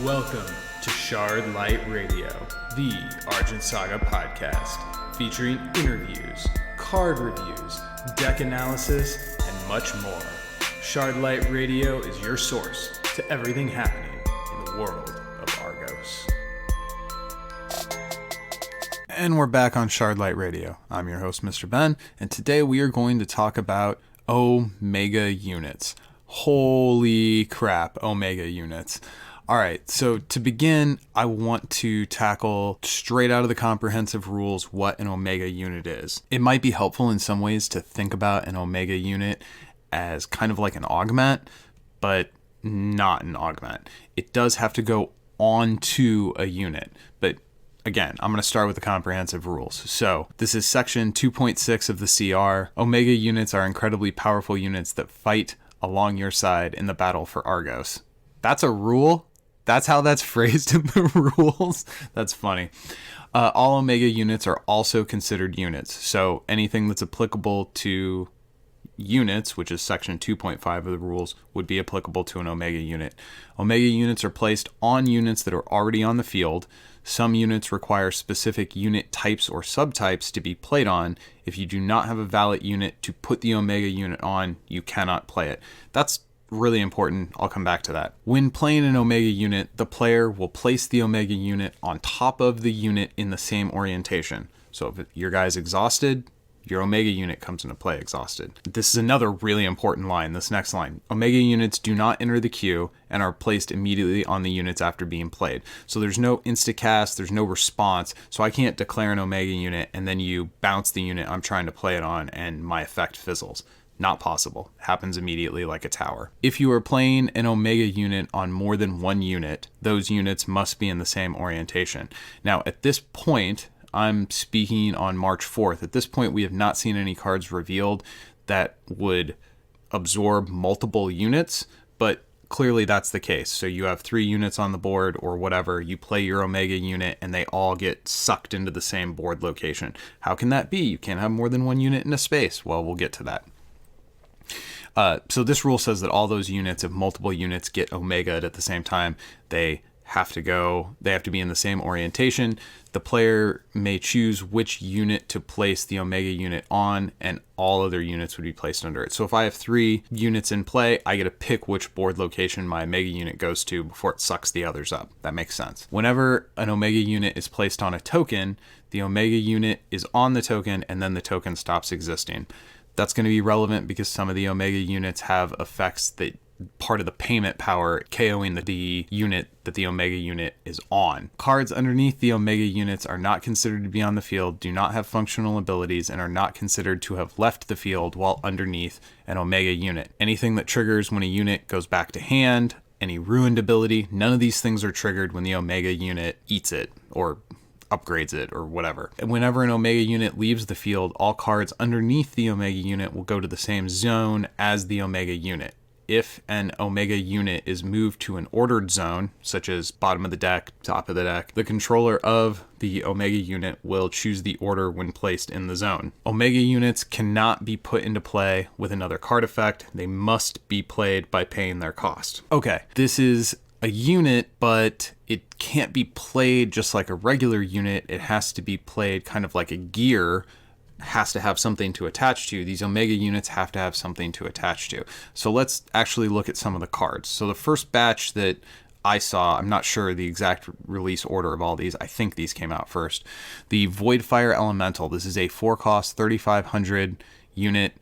Welcome to Shardlight Radio, the Argent Saga podcast, featuring interviews, card reviews, deck analysis, and much more. Shardlight Radio is your source to everything happening in the world of Argos. And we're back on Shardlight Radio. I'm your host, Mr. Ben, and today we are going to talk about Omega units. Holy crap, Omega units. Alright, so to begin, I want to tackle straight out of the comprehensive rules what an Omega unit is. It might be helpful in some ways to think about an Omega unit as kind of like an augment, but not an augment. It does have to go onto a unit, but again, I'm going to start with the comprehensive rules. So this is section 2.6 of the CR. Omega units are incredibly powerful units that fight along your side in the battle for Argos. That's a rule? That's how that's phrased in the rules? That's funny. All Omega units are also considered units. So anything that's applicable to units, which is section 2.5 of the rules, would be applicable to an Omega unit. Omega units are placed on units that are already on the field. Some units require specific unit types or subtypes to be played on. If you do not have a valid unit to put the Omega unit on, you cannot play it. That's really important. I'll come back to that. When playing an Omega unit, the player will place the Omega unit on top of the unit in the same orientation. So if your guy's exhausted, your Omega unit comes into play exhausted. This is another really important line, this next line. Omega units do not enter the queue and are placed immediately on the units after being played. So there's no instacast, there's no response, so I can't declare an Omega unit and then you bounce the unit I'm trying to play it on and my effect fizzles. Not possible. Happens immediately like a tower. If you are playing an Omega unit on more than one unit, those units must be in the same orientation. Now, at this point, I'm speaking on March 4th. At this point, we have not seen any cards revealed that would absorb multiple units, but clearly that's the case. So you have 3 units on the board or whatever, you play your Omega unit and they all get sucked into the same board location. How can that be? You can't have more than one unit in a space. Well, we'll get to that. So this rule says that all those units, if multiple units get Omega'd at the same time, they have to be in the same orientation. The player may choose which unit to place the Omega unit on, and all other units would be placed under it. So if I have 3 units in play, I get to pick which board location my Omega unit goes to before it sucks the others up. That makes sense. Whenever an Omega unit is placed on a token, the Omega unit is on the token, and then the token stops existing. That's going to be relevant because some of the Omega units have effects that part of the payment power KOing the unit that the Omega unit is on. Cards underneath the Omega units are not considered to be on the field, do not have functional abilities, and are not considered to have left the field while underneath an Omega unit. Anything that triggers when a unit goes back to hand, any ruined ability, none of these things are triggered when the Omega unit eats it or upgrades it or whatever. And whenever an Omega unit leaves the field, all cards underneath the Omega unit will go to the same zone as the Omega unit. If an Omega unit is moved to an ordered zone, such as bottom of the deck, top of the deck, the controller of the Omega unit will choose the order when placed in the zone. Omega units cannot be put into play with another card effect. They must be played by paying their cost. Okay, this is a unit, but it can't be played just like a regular unit. It has to be played kind of like a gear, has to have something to attach to. These Omega units have to have something to attach to. So let's actually look at some of the cards. So the first batch that I saw, I'm not sure the exact release order of all these. I think these came out first. The Voidfire Elemental. This is a 4-cost 3,500 unit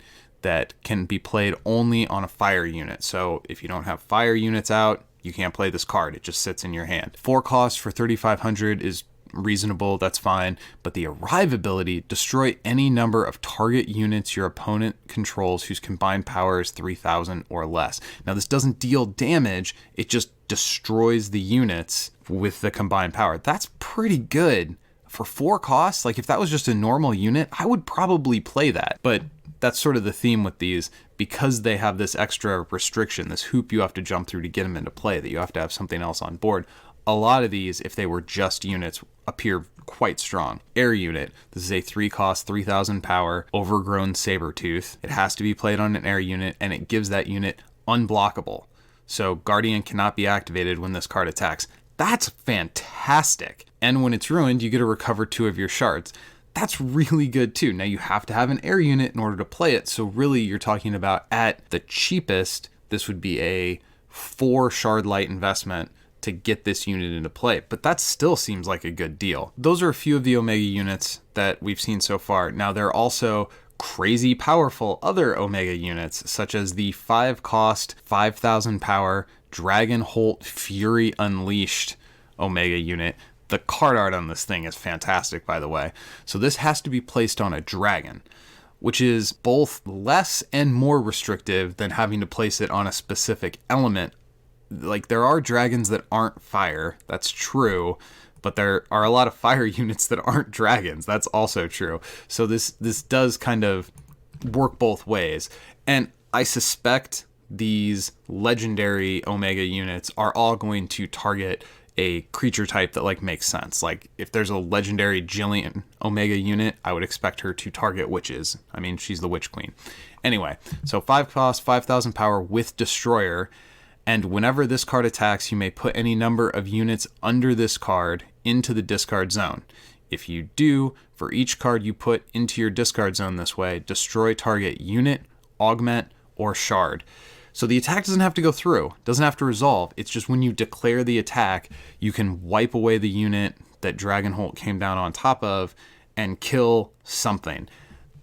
that can be played only on a fire unit. So if you don't have fire units out, you can't play this card. It just sits in your hand. 4 costs for 3,500 is reasonable, that's fine, but the Arrive ability, destroy any number of target units your opponent controls whose combined power is 3,000 or less. Now this doesn't deal damage, it just destroys the units with the combined power. That's pretty good. For 4 costs, like if that was just a normal unit, I would probably play that. But that's sort of the theme with these, because they have this extra restriction, this hoop you have to jump through to get them into play, that you have to have something else on board. A lot of these, if they were just units, appear quite strong. Air unit. This is a 3-cost, 3,000 power, overgrown Sabertooth. It has to be played on an air unit, and it gives that unit unblockable. So Guardian cannot be activated when this card attacks. That's fantastic. And when it's ruined, you get to recover 2 of your shards. That's really good too. Now you have to have an air unit in order to play it. So really you're talking about, at the cheapest, this would be a 4 Shardlight investment to get this unit into play. But that still seems like a good deal. Those are a few of the Omega units that we've seen so far. Now there are also crazy powerful other Omega units, such as the 5 cost, 5,000 power Dragonholt Fury Unleashed Omega unit. The card art on this thing is fantastic, by the way. So this has to be placed on a dragon, which is both less and more restrictive than having to place it on a specific element. Like, there are dragons that aren't fire, that's true, but there are a lot of fire units that aren't dragons, that's also true. So this does kind of work both ways. And I suspect these legendary Omega units are all going to target a creature type that like makes sense. Like if there's a legendary Jillian Omega unit, I would expect her to target witches. I mean, she's the witch queen. Anyway, so 5 cost, 5,000 power with Destroyer. And whenever this card attacks, you may put any number of units under this card into the discard zone. If you do, for each card you put into your discard zone this way, destroy target unit, augment, or shard. So the attack doesn't have to go through, doesn't have to resolve. It's just when you declare the attack, you can wipe away the unit that Dragonholt came down on top of and kill something.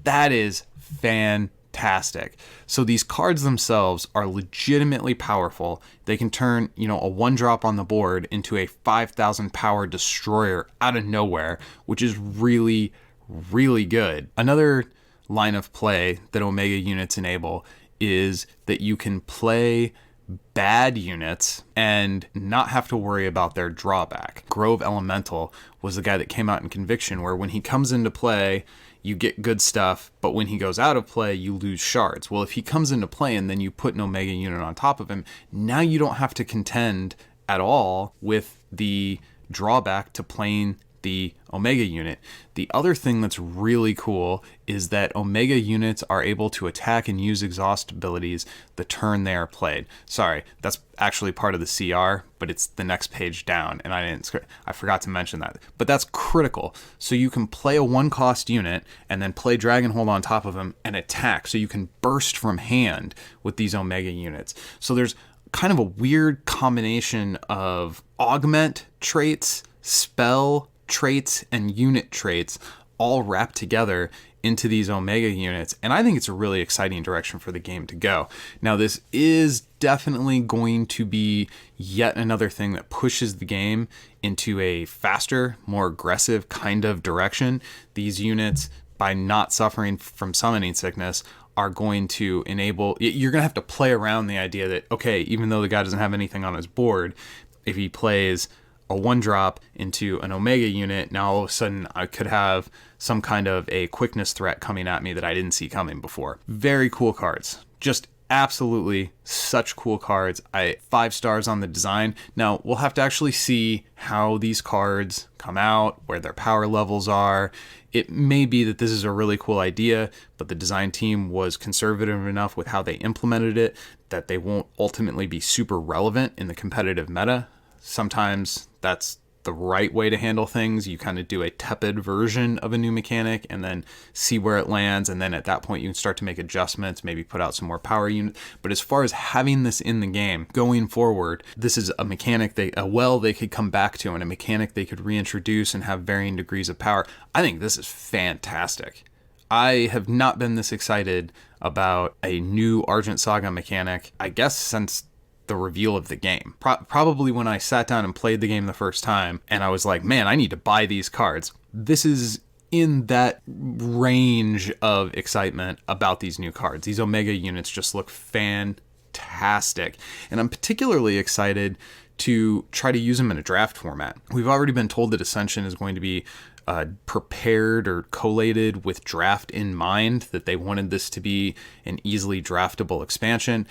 That is fantastic. So these cards themselves are legitimately powerful. They can turn, a 1-drop on the board into a 5,000 power destroyer out of nowhere, which is really, really good. Another line of play that Omega units enable is that you can play bad units and not have to worry about their drawback. Grove Elemental was the guy that came out in Conviction, where when he comes into play, you get good stuff, but when he goes out of play, you lose shards. Well, if he comes into play and then you put an Omega unit on top of him, now you don't have to contend at all with the drawback to playing the Omega unit. The other thing that's really cool is that Omega units are able to attack and use exhaust abilities the turn they are played. Sorry, that's actually part of the CR, but it's the next page down, and I forgot to mention that. But that's critical. So you can play a 1-cost unit and then play Dragonhold on top of him and attack. So you can burst from hand with these Omega units. So there's kind of a weird combination of augment traits, spell traits, and unit traits all wrapped together into these Omega units, and I think it's a really exciting direction for the game to go. Now, this is definitely going to be yet another thing that pushes the game into a faster, more aggressive kind of direction. These units, by not suffering from summoning sickness, are going to enable, you're going to have to play around the idea that, okay, even though the guy doesn't have anything on his board, if he plays a 1-drop into an Omega unit, now all of a sudden I could have some kind of a quickness threat coming at me that I didn't see coming before. Very cool cards. Just absolutely such cool cards. 5 stars on the design. Now, we'll have to actually see how these cards come out, where their power levels are. It may be that this is a really cool idea, but the design team was conservative enough with how they implemented it that they won't ultimately be super relevant in the competitive meta. Sometimes that's the right way to handle things. You kind of do a tepid version of a new mechanic and then see where it lands, and then at that point you can start to make adjustments, maybe put out some more power units. But as far as having this in the game going forward, this is a mechanic a well they could come back to, and a mechanic they could reintroduce and have varying degrees of power. I think this is fantastic. I have not been this excited about a new Argent Saga mechanic, I guess, since the reveal of the game. Probably when I sat down and played the game the first time and I was like, man, I need to buy these cards. This is in that range of excitement about these new cards. These Omega units just look fantastic. And I'm particularly excited to try to use them in a draft format. We've already been told that Ascension is going to be prepared or collated with draft in mind, that they wanted this to be an easily draftable expansion.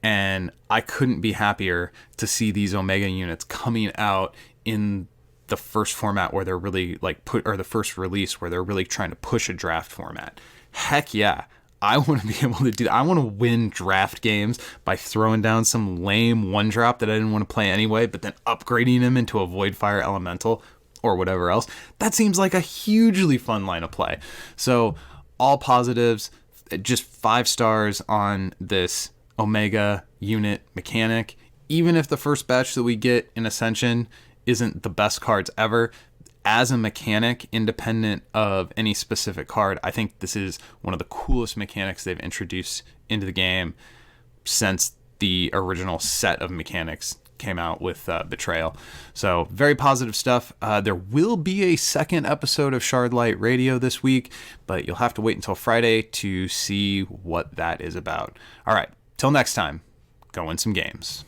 And I couldn't be happier to see these Omega units coming out in the first format where they're really the first release where they're really trying to push a draft format. Heck yeah, I want to be able to do that. I want to win draft games by throwing down some lame one drop that I didn't want to play anyway, but then upgrading him into a Void Fire Elemental or whatever else. That seems like a hugely fun line of play. So all positives, just 5 stars on this Omega unit mechanic. Even if the first batch that we get in Ascension isn't the best cards ever, as a mechanic, independent of any specific card, I think this is one of the coolest mechanics they've introduced into the game since the original set of mechanics came out with Betrayal. So very positive stuff. There will be a second episode of Shardlight Radio this week, but you'll have to wait until Friday to see what that is about. All right, till next time, go win some games.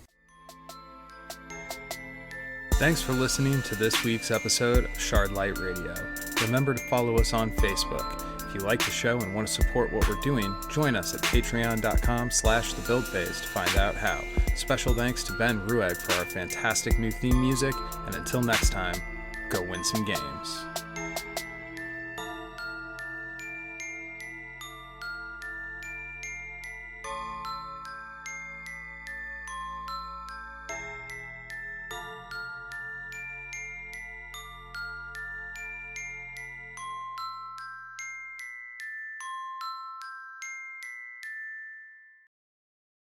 Thanks for listening to this week's episode of Shardlight Radio. Remember to follow us on Facebook. If you like the show and want to support what we're doing, join us at patreon.com/thebuildphase to find out how. Special thanks to Ben Rueg for our fantastic new theme music, and until next time, go win some games.